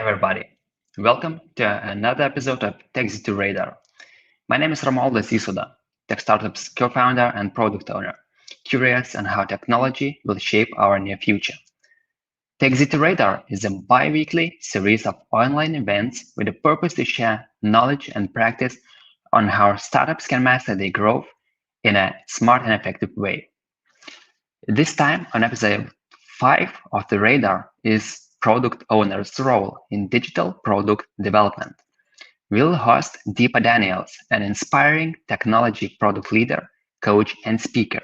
everybody. Welcome to another episode of Zity Radar. My name is Romualdo Sisuda, Tech Startup's co-founder and product owner, curious on how technology will shape our near future. Zity Radar is a bi-weekly series of online events with the purpose to share knowledge and practice on how startups can master their growth in a smart and effective way. This time on episode 5 of the Radar is product owner's role in digital product development. We'll host Deepa Daniels, an inspiring technology product leader, coach, and speaker.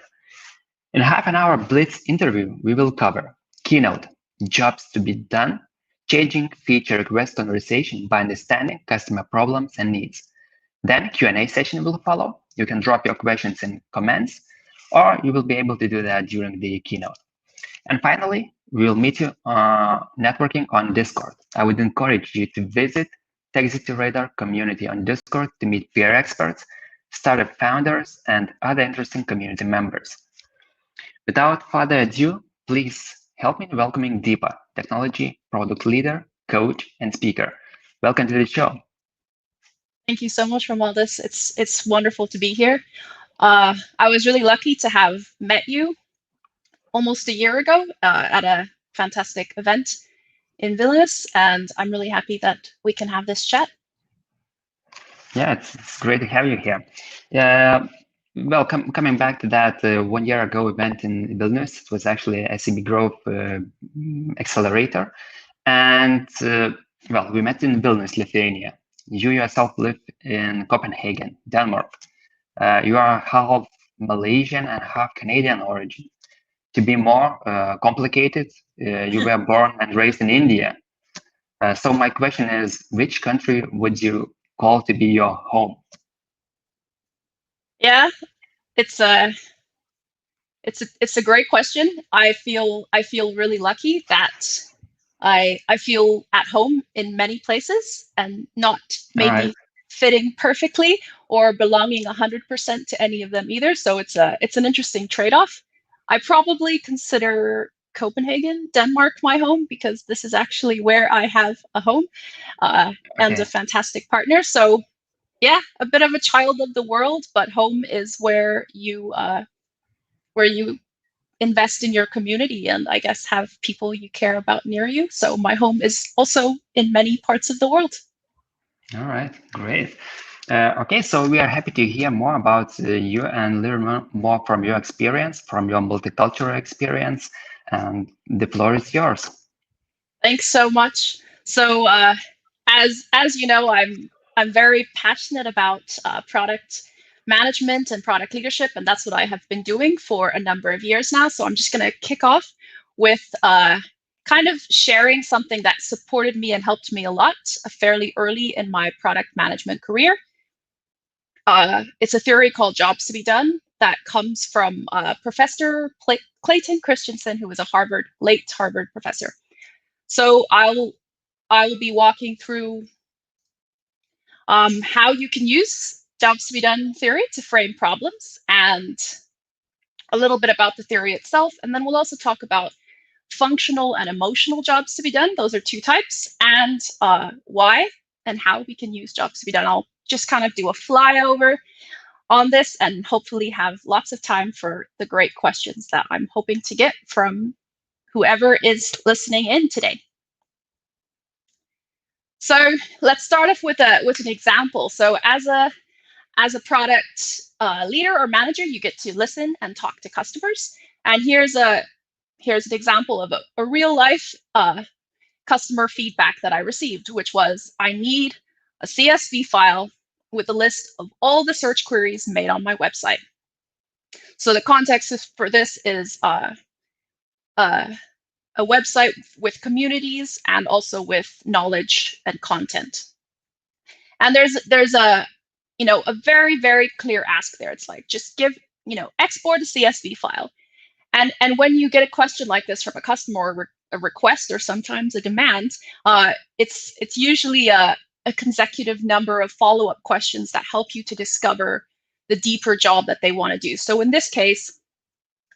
In half an hour Blitz interview, we will cover Keynote, jobs to be done, changing feature request conversation by understanding customer problems and needs. Then Q&A session will follow. You can drop your questions in comments, or you will be able to do that during the keynote. And finally, we will meet you networking on Discord. I would encourage you to visit Zity Radar community on Discord to meet peer experts, startup founders, and other interesting community members. Without further ado, please help me in welcoming Deepa, technology product leader, coach, and speaker. Welcome to the show. Thank you so much, Romualdus. It's wonderful to be here. I was really lucky to have met you almost a year ago at a fantastic event in Vilnius, and I'm really happy that we can have this chat. Yeah, it's great to have you here. Well, coming back to that 1 year ago event in Vilnius, it was actually a SEB Growth accelerator. And well, we met in Vilnius, Lithuania. You yourself live in Copenhagen, Denmark. You are half Malaysian and half Canadian origin. To be more complicated, you were born and raised in India. So my question is, which country would you call to be your home? Yeah, it's a great question. I feel really lucky that I feel at home in many places and not maybe fitting perfectly or belonging 100% to any of them either. So it's an interesting trade-off. I probably consider Copenhagen, Denmark, my home because this is actually where I have a home and a fantastic partner. So yeah, a bit of a child of the world, but home is where you invest in your community and I guess have people you care about near you. So my home is also in many parts of the world. All right, great. Okay, so we are happy to hear more about you and learn more from your experience, from your multicultural experience, and the floor is yours. Thanks so much. So as you know, I'm very passionate about product management and product leadership, and that's what I have been doing for a number of years now. So I'm just going to kick off with kind of sharing something that supported me and helped me a lot fairly early in my product management career. It's a theory called jobs to be done that comes from Professor Clayton Christensen, who was a late Harvard professor. So I will be walking through how you can use jobs to be done theory to frame problems and a little bit about the theory itself. And then we'll also talk about functional and emotional jobs to be done. Those are two types, and why and how we can use jobs to be done. I'll just kind of do a flyover on this and hopefully have lots of time for the great questions that I'm hoping to get from whoever is listening in today. So let's start off with an example. So as a product leader or manager, you get to listen and talk to customers. And here's an example of a real life customer feedback that I received, which was, I need a CSV file with a list of all the search queries made on my website. So the context for this is a website with communities and also with knowledge and content. And there's a very, very clear ask there. It's like, just export a CSV file. And when you get a question like this from a customer or a request or sometimes a demand, it's usually a consecutive number of follow-up questions that help you to discover the deeper job that they want to do. So in this case,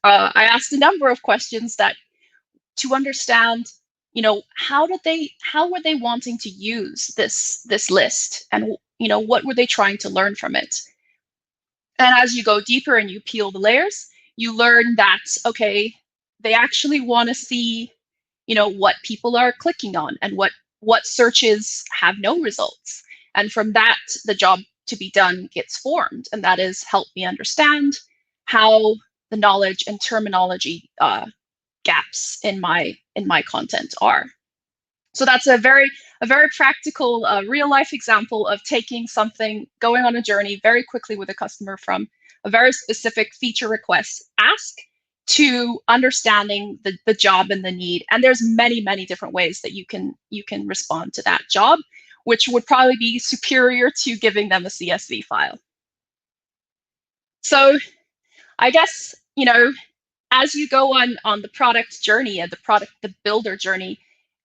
I asked a number of questions to understand how were they wanting to use this list, and what were they trying to learn from it? And as you go deeper and you peel the layers, you learn that, okay, they actually want to see, what people are clicking on and what searches have no results. And from that, the job to be done gets formed. And that is help me understand how the knowledge and terminology gaps in my content are. So that's a very practical, real life example of taking something, going on a journey very quickly with a customer from a very specific feature request ask to understanding the job and the need. And there's many different ways that you can respond to that job, which would probably be superior to giving them a CSV file. So I guess, as you go on the product journey and the builder journey,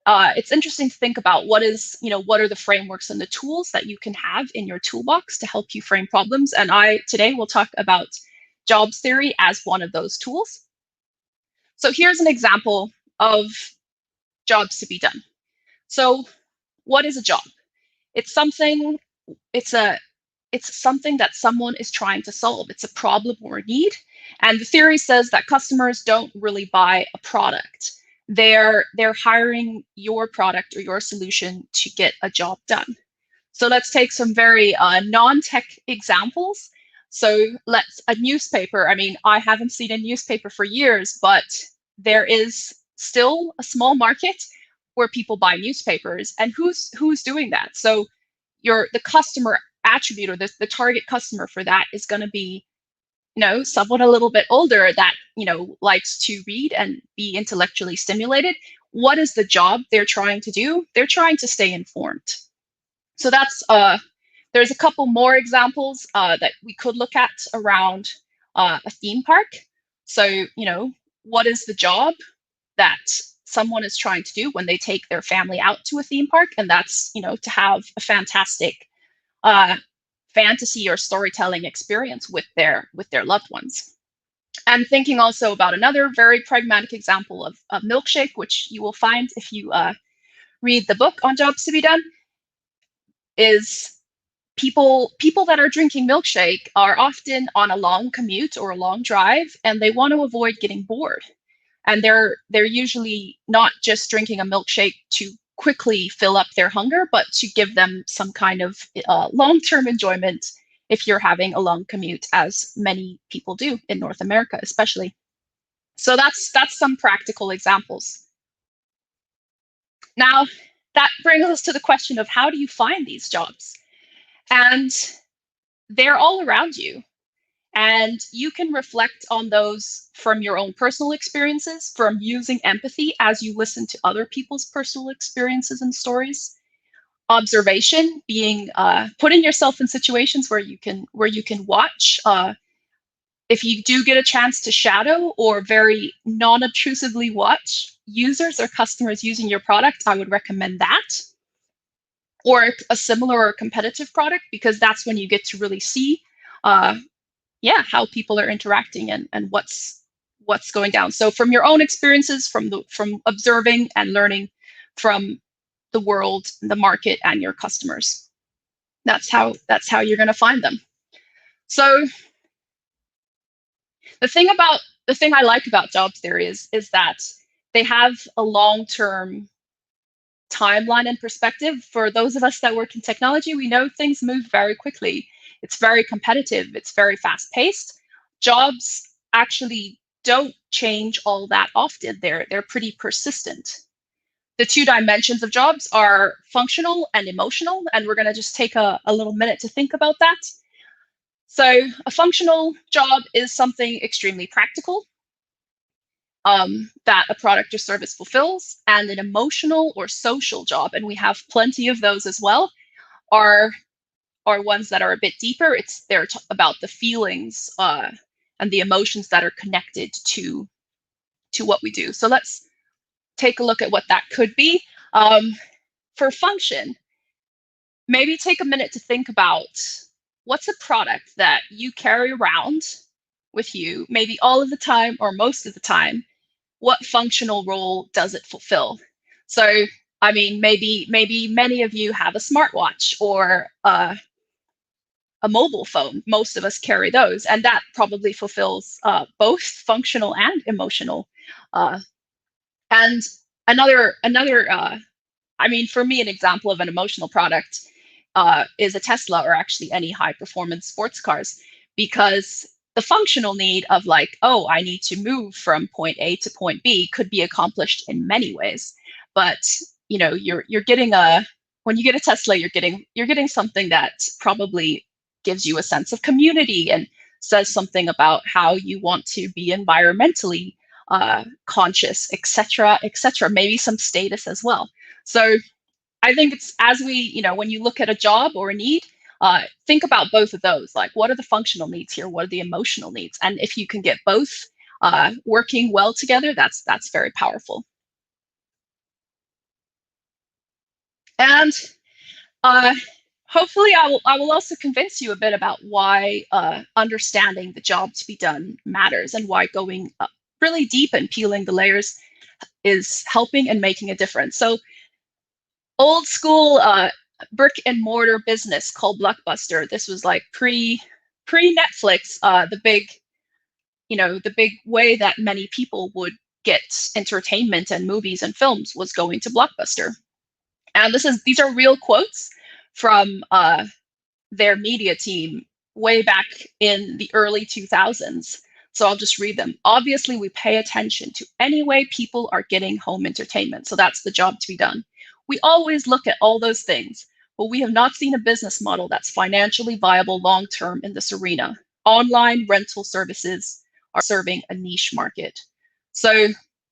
it's interesting to think about what are the frameworks and the tools that you can have in your toolbox to help you frame problems. And today will talk about jobs theory as one of those tools. So here's an example of jobs to be done. So what is a job? It's something that someone is trying to solve. It's a problem or a need. And the theory says that customers don't really buy a product. They're hiring your product or your solution to get a job done. So let's take some very non-tech examples. So a newspaper. I mean, I haven't seen a newspaper for years, but there is still a small market where people buy newspapers. And who's doing that? So the customer attribute, or the target customer for that, is going to be someone a little bit older that likes to read and be intellectually stimulated. What is the job they're trying to do? They're trying to stay informed. So that's there's a couple more examples that we could look at around a theme park. So what is the job that someone is trying to do when they take their family out to a theme park? And that's to have a fantastic fantasy or storytelling experience with their loved ones. And thinking also about another very pragmatic example of a milkshake, which you will find if you read the book on jobs to be done, is people that are drinking milkshake are often on a long commute or a long drive, and they want to avoid getting bored. And they're usually not just drinking a milkshake to quickly fill up their hunger, but to give them some kind of long-term enjoyment if you're having a long commute, as many people do in North America, especially. So that's some practical examples. Now, that brings us to the question of how do you find these jobs? And they're all around you. And you can reflect on those from your own personal experiences, from using empathy as you listen to other people's personal experiences and stories. Observation, being putting yourself in situations where you can watch. If you do get a chance to shadow or very non-obtrusively watch users or customers using your product, I would recommend that. Or a similar or competitive product, because that's when you get to really see how people are interacting and what's going down. So from your own experiences, from observing and learning from the world, the market, and your customers. That's how you're going to find them. So the thing I like about jobs theory is that they have a long-term timeline and perspective. For those of us that work in technology, we know things move very quickly. It's very competitive. It's very fast-paced. Jobs actually don't change all that often. They're pretty persistent. The two dimensions of jobs are functional and emotional, and we're going to just take a little minute to think about that. So a functional job is something extremely practical that a product or service fulfills, and an emotional or social job, and we have plenty of those as well, are ones that are a bit deeper. They're about the feelings and the emotions that are connected to what we do. So let's take a look at what that could be. For function, maybe take a minute to think about what's a product that you carry around with you, maybe all of the time or most of the time. What functional role does it fulfill? So, I mean, maybe many of you have a smartwatch or a mobile phone. Most of us carry those, and that probably fulfills both functional and emotional. Uh, and another I mean, for me, an example of an emotional product is a Tesla, or actually any high performance sports cars, because the functional need of like, oh, I need to move from point A to point B could be accomplished in many ways. But you're getting when you get a Tesla, you're getting something that probably gives you a sense of community and says something about how you want to be environmentally conscious, etc., etc. Maybe some status as well. So I think it's, as we, when you look at a job or a need, think about both of those. Like, what are the functional needs here? What are the emotional needs? And if you can get both working well together, that's very powerful. And hopefully, I will also convince you a bit about why understanding the job to be done matters, and why going really deep and peeling the layers is helping and making a difference. So, old school brick and mortar business called Blockbuster. This was like pre Netflix. The big way that many people would get entertainment and movies and films was going to Blockbuster. And these are real quotes from their media team way back in the early 2000s. So I'll just read them. Obviously, we pay attention to any way people are getting home entertainment. So that's the job to be done. We always look at all those things, but we have not seen a business model that's financially viable long-term in this arena. Online rental services are serving a niche market. So,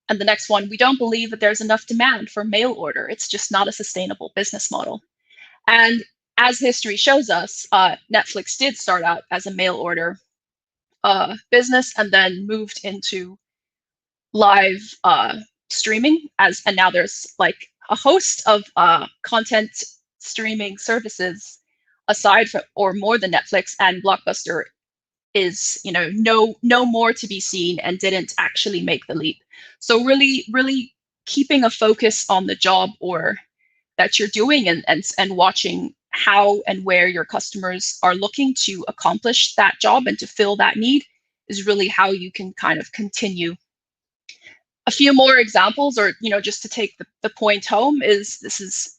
and the next one, we don't believe that there's enough demand for mail order. It's just not a sustainable business model. And as history shows us, Netflix did start out as a mail order business, and then moved into live streaming, and now there's like a host of content streaming services aside from, or more than Netflix, and Blockbuster is no more to be seen and didn't actually make the leap. So really keeping a focus on the job or that you're doing, and watching how and where your customers are looking to accomplish that job and to fill that need is really how you can kind of continue. A few more examples, or just to take the point home, this is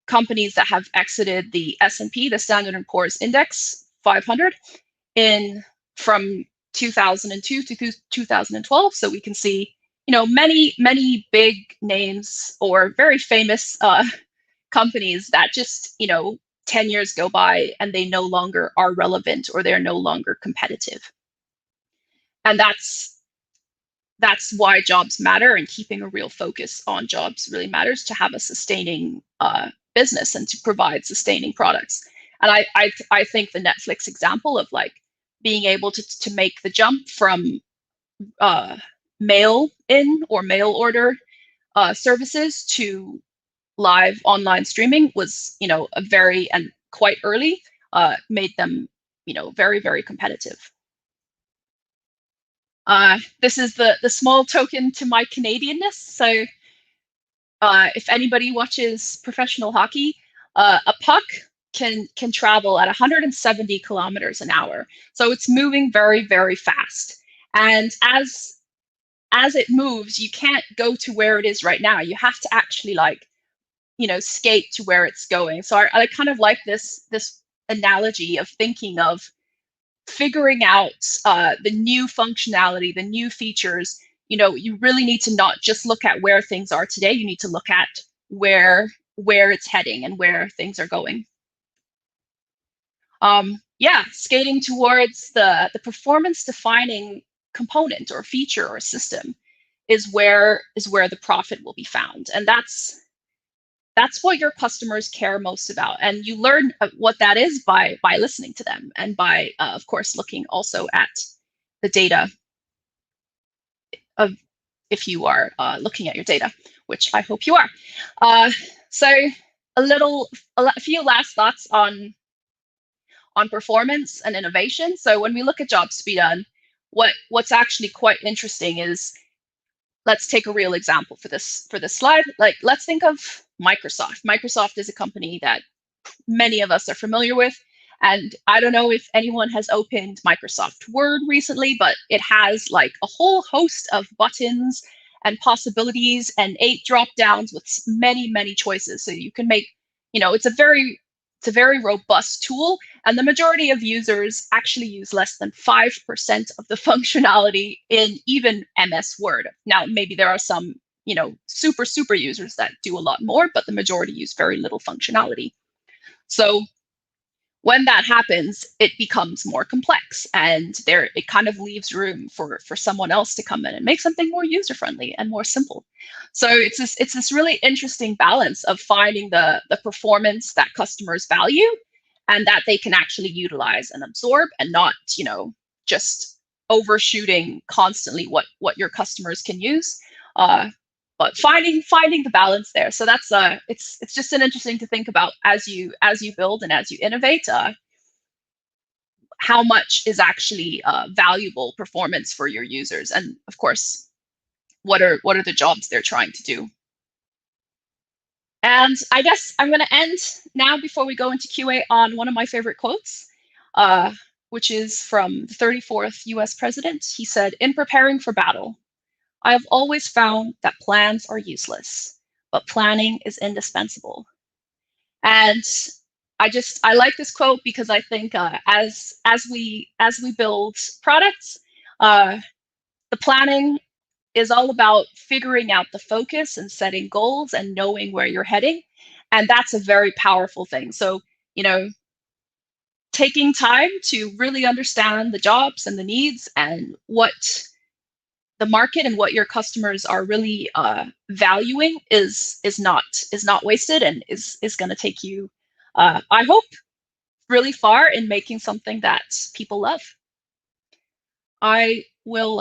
companies that have exited the S&P, the Standard & Poor's Index 500, from 2002 to 2012. So we can see many big names or very famous companies that just 10 years go by and they no longer are relevant, or they're no longer competitive. And that's why jobs matter, and keeping a real focus on jobs really matters to have a sustaining business and to provide sustaining products. And I think the Netflix example of like being able to make the jump from mail in or mail order services to live online streaming was, a very, and quite early, made them, very, very competitive. This is the small token to my Canadianness. So if anybody watches professional hockey, a puck can travel at 170 kilometers an hour. So it's moving very, very fast. And as it moves, you can't go to where it is right now. You have to actually skate to where it's going. So I kind of like this analogy of thinking of figuring out the new functionality, the new features. You really need to not just look at where things are today. You need to look at where it's heading and where things are going. Skating towards the performance defining component or feature or system is where the profit will be found. And that's what your customers care most about. And you learn what that is by listening to them, and by, of course, looking also at the data of, if you are looking at your data, which I hope you are. So a few last thoughts on performance and innovation. So when we look at jobs to be done, what's actually quite interesting is let's take a real example for this slide. Like, let's think of Microsoft. Microsoft is a company that many of us are familiar with. And I don't know if anyone has opened Microsoft Word recently, but it has like a whole host of buttons and possibilities and 8 drop downs with many, many choices. So you can make, it's a very robust tool. And the majority of users actually use less than 5% of the functionality in even MS Word. Now, maybe there are some, super users that do a lot more, but the majority use very little functionality. So when that happens, it becomes more complex, and it kind of leaves room for someone else to come in and make something more user-friendly and more simple. So it's this really interesting balance of finding the performance that customers value and that they can actually utilize and absorb, and not, just overshooting constantly what your customers can use. But finding the balance there. So that's it's just an interesting to think about as you build and as you innovate, how much is actually valuable performance for your users, and of course, what are the jobs they're trying to do. And I guess I'm going to end now before we go into QA on one of my favorite quotes, which is from the 34th US president. He said, "In preparing for battle, I have always found that plans are useless, but planning is indispensable." And I like this quote because I think as we build products, the planning is all about figuring out the focus and setting goals and knowing where you're heading, and that's a very powerful thing. So, taking time to really understand the jobs and the needs and what the market and what your customers are really valuing is not wasted, and is going to take you, I hope, really far in making something that people love. I will,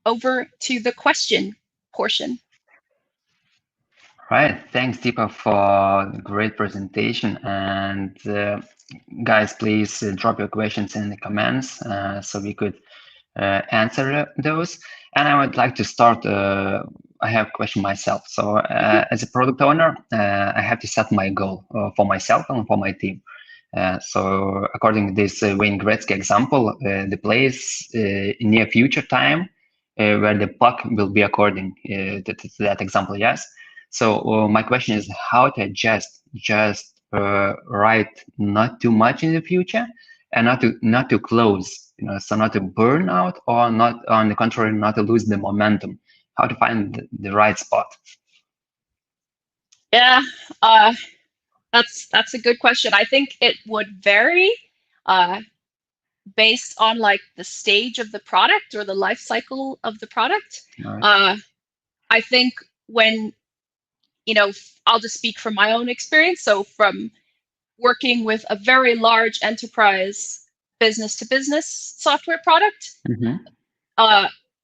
over to the question portion. Right. Thanks, Deepa, for the great presentation. And guys, please drop your questions in the comments so we could answer those. And I would like to start. I have a question myself. So as a product owner, I have to set my goal for myself and for my team. So according to this Wayne Gretzky example, the place in near future time where the puck will be according to that example, yes. So my question is how to adjust just write not too much in the future and not to close, so not to burn out, or not, on the contrary, not to lose the momentum. How to find the right spot? Yeah, that's a good question. I think it would vary based on like the stage of the product or the life cycle of the product. Right. I think when, I'll just speak from my own experience. So from working with a very large enterprise business to business software product,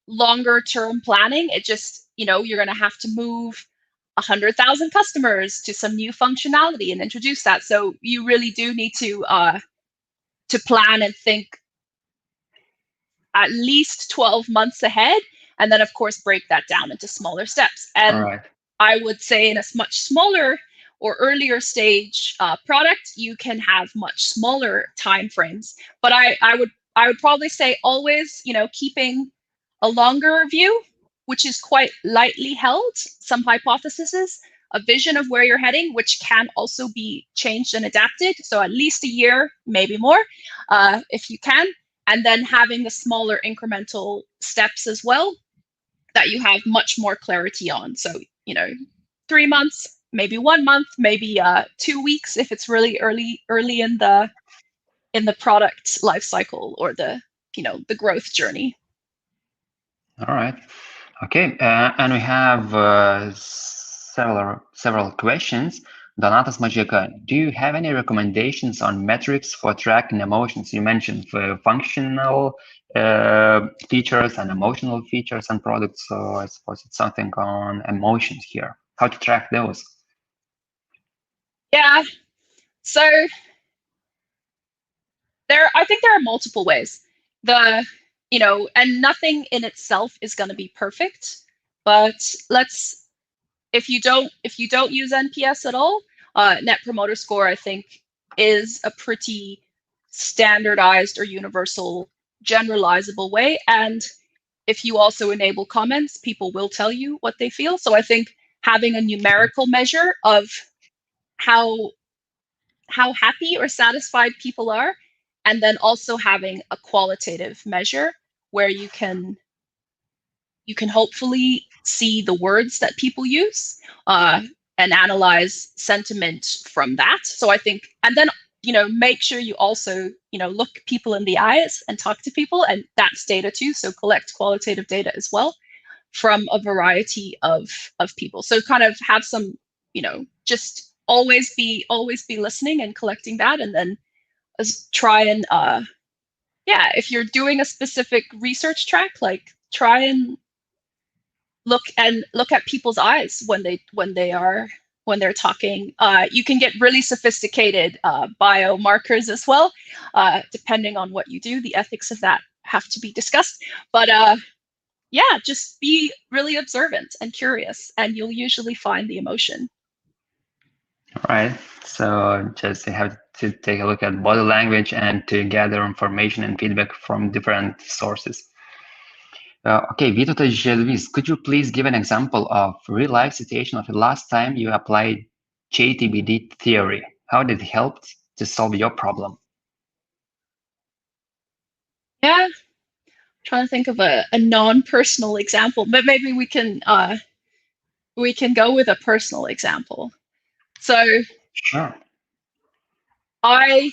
longer term planning, it just, you're going to have to move 100,000 customers to some new functionality and introduce that. So you really do need to plan and think at least 12 months ahead, and then of course break that down into smaller steps. And Right. I would say in a much smaller or earlier stage product, you can have much smaller time frames. But I would probably say always, keeping a longer view, which is quite lightly held, some hypotheses, a vision of where you're heading, which can also be changed and adapted. So at least a year, maybe more, if you can. And then having the smaller incremental steps as well that you have much more clarity on. So, 3 months, maybe 1 month, maybe 2 weeks if it's really early in the product life cycle or the growth journey. All right. Okay. And we have several questions. Donatas Majeka, do you have any recommendations on metrics for tracking emotions? You mentioned functional features and emotional features and products. So I suppose it's something on emotions here. How to track those? Yeah. So I think there are multiple ways. and nothing in itself is going to be perfect, but if you don't use NPS at all, Net Promoter Score, I think, is a pretty standardized or universal generalizable way. And if you also enable comments, people will tell you what they feel. So I think having a numerical measure of how happy or satisfied people are, and then also having a qualitative measure where you can hopefully see the words that people use, and analyze sentiment from that. So I think, and then make sure you also look people in the eyes and talk to people, and that's data too. So collect qualitative data as well from a variety of people. So kind of have some, just always be listening and collecting that, and then try and if you're doing a specific research track, like try and look at people's eyes when they're talking. You can get really sophisticated biomarkers as well, depending on what you do. The ethics of that have to be discussed. But just be really observant and curious, and you'll usually find the emotion. All right. So just you have to take a look at body language and to gather information and feedback from different sources. Okay, Vytautas Želvys, could you please give an example of real-life situation of the last time you applied JTBD theory? How did it help to solve your problem? Yeah, I'm trying to think of a non-personal example, but maybe we can go with a personal example. So sure. A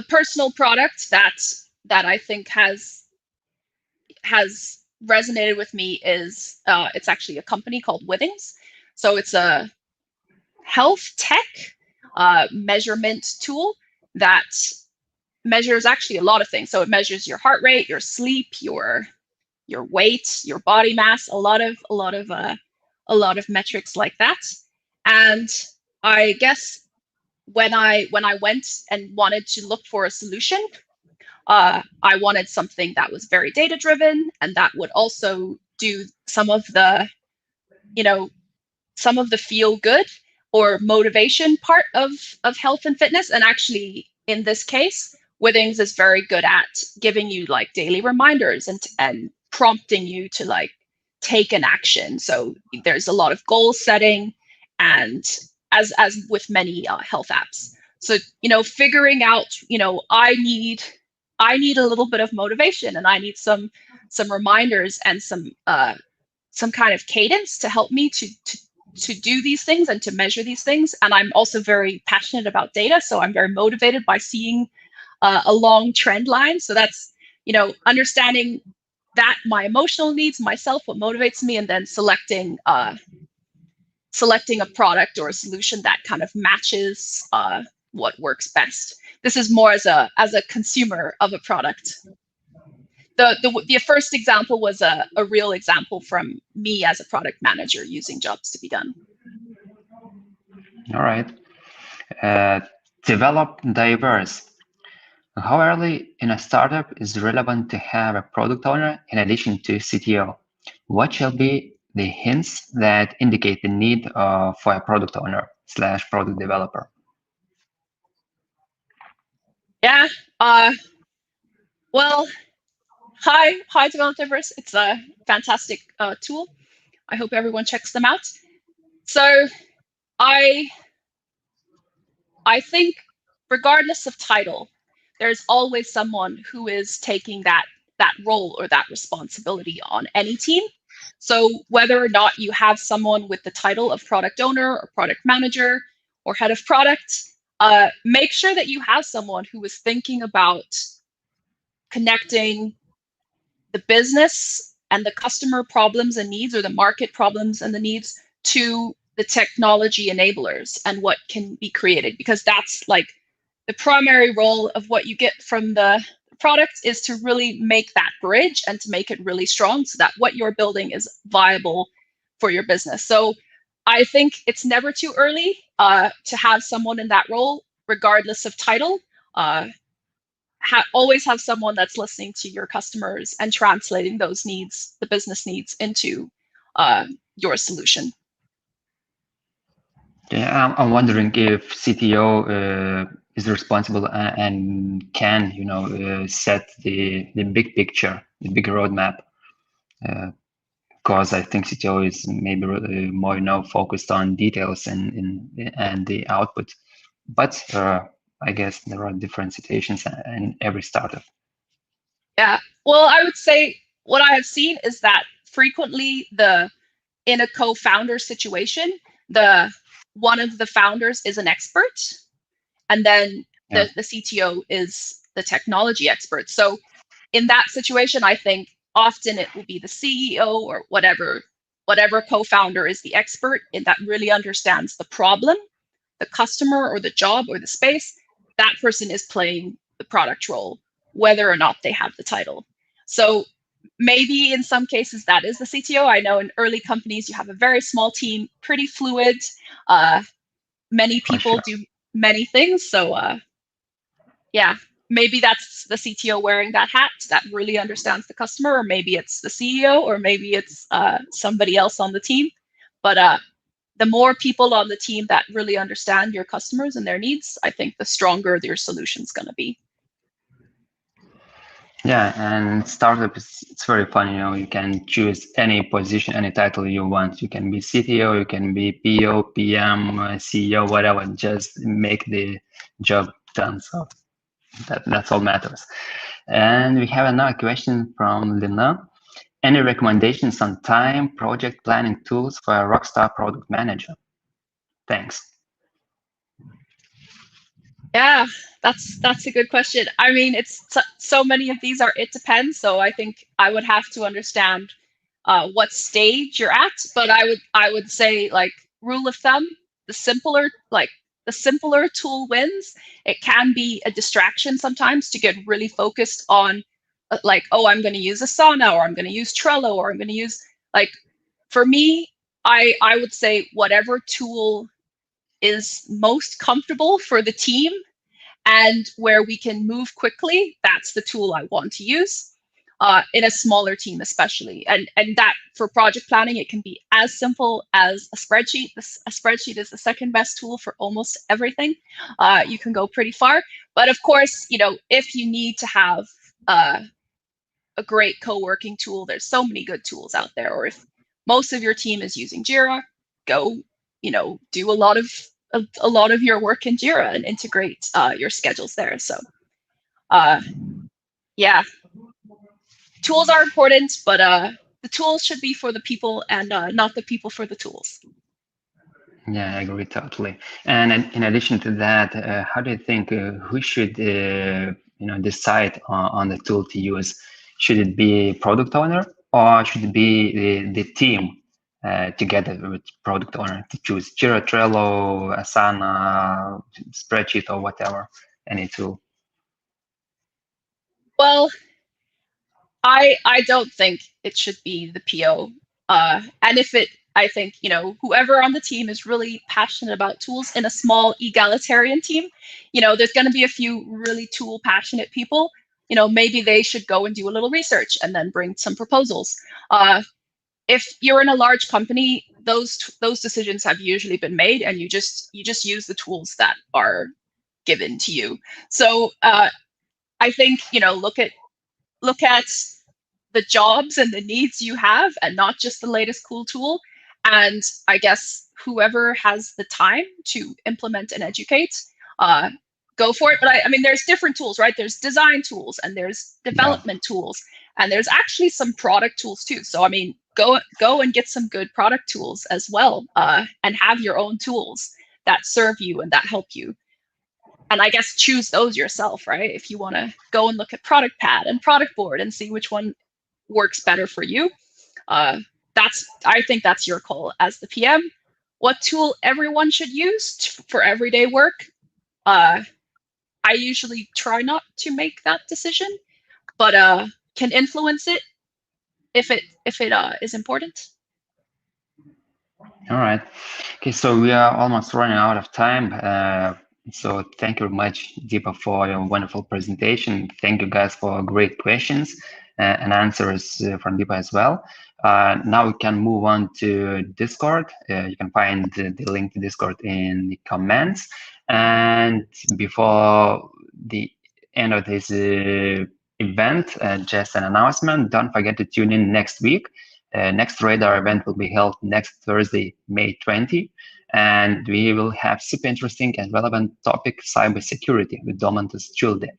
personal product that I think has resonated with me is it's actually a company called Withings. So it's a health tech measurement tool that measures actually a lot of things. So it measures your heart rate, your sleep, your weight, your body mass, a lot of metrics like that. And I guess when I went and wanted to look for a solution, I wanted something that was very data driven, and that would also do some of the feel good or motivation part of health and fitness. And actually, in this case, Withings is very good at giving you like daily reminders and prompting you to like take an action. So there's a lot of goal setting, and as with many health apps. So figuring out, I need a little bit of motivation, and I need some reminders and some kind of cadence to help me to do these things and to measure these things. And I'm also very passionate about data, so I'm very motivated by seeing a long trend line. So that's understanding that my emotional needs, myself, what motivates me, and then selecting a product or a solution that kind of matches what works best. This is more as a consumer of a product. The first example was a real example from me as a product manager using jobs to be done. All right. Develop diverse. How early in a startup is relevant to have a product owner in addition to CTO? What shall be the hints that indicate the need for a product owner / product developer? Yeah. Well, hi Develop Diverse. It's a fantastic tool. I hope everyone checks them out. So I think regardless of title, there's always someone who is taking that role or that responsibility on any team. So whether or not you have someone with the title of product owner or product manager or head of product, make sure that you have someone who is thinking about connecting the business and the customer problems and needs, or the market problems and the needs, to the technology enablers and what can be created, because that's like the primary role of what you get from the product, is to really make that bridge and to make it really strong so that what you're building is viable for your business. So I think it's never too early to have someone in that role, regardless of title. Always have someone that's listening to your customers and translating those needs, the business needs, into your solution. Yeah, I'm wondering if CTO is responsible and can, set the big picture, the big roadmap. Because I think CTO is maybe more, focused on details and the output. But I guess there are different situations in every startup. Yeah, well, I would say what I have seen is that frequently in a co-founder situation, one of the founders is an expert, and then the CTO is the technology expert. So in that situation, I think often it will be the CEO or whatever co-founder is the expert and that really understands the problem, the customer or the job or the space. That person is playing the product role, whether or not they have the title. So maybe in some cases that is the CTO. I know in early companies you have a very small team, pretty fluid. Many people do many things. So yeah, maybe that's the CTO wearing that hat that really understands the customer, or maybe it's the CEO, or maybe it's somebody else on the team. But the more people on the team that really understand your customers and their needs, I think the stronger your solution's going to be. Yeah, and startup it's very fun. You can choose any position, any title you want. You can be CTO, you can be PO, PM, CEO, whatever. Just make the job done. So that's all matters. And we have another question from Lina. Any recommendations on time project planning tools for a rockstar product manager? Thanks. Yeah, that's a good question. I mean, it's so many of these are it depends. So I think I would have to understand what stage you're at. But I would say, like, rule of thumb, the simpler tool wins. It can be a distraction sometimes to get really focused on like, oh, I'm going to use Asana, or I'm going to use Trello, or I'm going to use, like, for me, I would say whatever tool is most comfortable for the team and where we can move quickly, that's the tool I want to use. In a smaller team, especially, and that for project planning, it can be as simple as a spreadsheet. A spreadsheet is the second best tool for almost everything. You can go pretty far, but of course, if you need to have a great co-working tool, there's so many good tools out there. Or if most of your team is using Jira, go, do a lot of your work in Jira and integrate your schedules there. So, yeah. Tools are important, but the tools should be for the people and not the people for the tools. Yeah, I agree totally. And in addition to that, how do you think who should decide on the tool to use? Should it be product owner or should it be the team together with product owner to choose Jira, Trello, Asana, spreadsheet, or whatever, any tool? Well, I don't think it should be the PO. And I think, whoever on the team is really passionate about tools in a small egalitarian team, there's going to be a few really tool passionate people. Maybe they should go and do a little research and then bring some proposals. If you're in a large company, those decisions have usually been made, and you just use the tools that are given to you. So I think, look at the jobs and the needs you have, and not just the latest cool tool. And I guess whoever has the time to implement and educate, go for it. But I mean, there's different tools, right? There's design tools and there's development tools, and there's actually some product tools too. So I mean, go and get some good product tools as well, and have your own tools that serve you and that help you. And I guess choose those yourself, right? If you want to go and look at product pad and product board and see which one works better for you, I think that's your call as the PM. What tool everyone should use for everyday work? I usually try not to make that decision, but can influence it if it is important. All right. Okay, so we are almost running out of time. So thank you very much, Deepa, for your wonderful presentation. Thank you guys for great questions and answers from Deepa as well. Now we can move on to Discord. You can find the link to Discord in the comments. And before the end of this event, just an announcement. Don't forget to tune in next week. Next Radar event will be held next Thursday, May 20. And we will have super interesting and relevant topic, cybersecurity, with Domantas Chulde.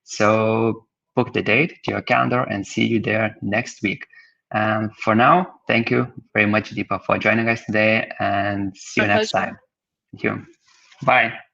So book the date to your calendar and see you there next week. And for now, thank you very much, Deepa, for joining us today, and see My you next pleasure. time. Thank you. Bye.